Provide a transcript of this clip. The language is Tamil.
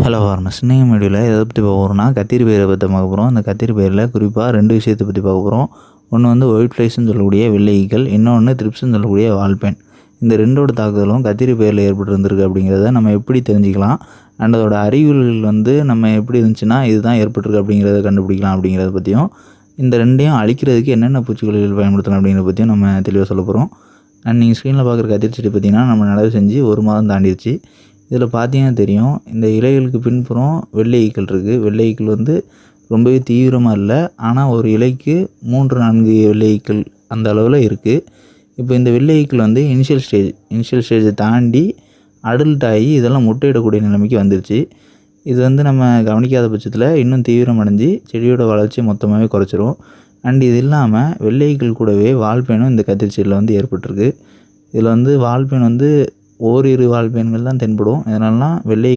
ஹலோ ஃபார்மர்ஸ், இன்னைக்கு வீடியோவில் எதை பற்றி பார்க்க போகிறோம்னா கத்திரி பயிரை பற்றி பார்க்க போகிறோம். அந்த கத்திரி பயிரில் குறிப்பாக 2 விஷயத்தை பற்றி பார்க்க போகிறோம். ஒன்று வந்து ஒயிட் ஃப்ளைஸ்ன்னு சொல்லக்கூடிய வெள்ளை ஈக்கள், இன்னொன்று த்ரிப்ஸ்ன்னு சொல்லக்கூடிய வால்பேன். இந்த ரெண்டோட தாக்குதலும் கத்திரி பயிரில் ஏற்பட்டுருந்துருக்கு அப்படிங்கிறத நம்ம எப்படி தெரிஞ்சுக்கலாம், அண்ட் அதோட அறிகுறிகள் வந்து நம்ம எப்படி இருந்துச்சுன்னா இதுதான் ஏற்பட்டிருக்கு அப்படிங்கிறத கண்டுபிடிக்கலாம் அப்படிங்கிறத பற்றியும், இந்த ரெண்டையும் அழிக்கிறதுக்கு என்னென்ன பூச்சிக்கொல்லிகள் பயன்படுத்தலாம் அப்படிங்கிறத பற்றியும் நம்ம தெளிவாக சொல்ல போகிறோம். அண்ட் நீங்கள் ஸ்க்ரீனில் பார்க்குற கத்திரி செடி பார்த்திங்கன்னா நம்ம நடவு செஞ்சு 1 மாதம் தாண்டிடுச்சு. இதில் பார்த்தீங்கன்னா தெரியும், இந்த இலைகளுக்கு பின்புறம் வெள்ளை ஈக்கள் இருக்குது. வெள்ளை ஈக்கள் வந்து ரொம்பவே தீவிரமாக இல்லை, ஆனால் ஒரு இலைக்கு 3-4 வெள்ளை ஈக்கள் அந்த அளவில் இருக்குது. இப்போ இந்த வெள்ளை ஈக்கள் வந்து இனிஷியல் ஸ்டேஜை தாண்டி அடல்ட் ஆகி இதெல்லாம் முட்டையிடக்கூடிய நிலைமைக்கு வந்துருச்சு. இது வந்து நம்ம கவனிக்காத பட்சத்தில் இன்னும் தீவிரமடைஞ்சு செடியோட வளர்ச்சி மொத்தமாகவே குறைச்சிரும். அண்ட் இது இல்லாமல் வெள்ளை ஈக்கள் கூடவே வால்பேனும் இந்த கத்திரி செடியில் வந்து ஏற்பட்டிருக்கு. இதில் வந்து வால்பேன் வந்து ஓரிரு வால்பேன்கள் தான் தென்படும். இதனாலலாம் வெள்ளை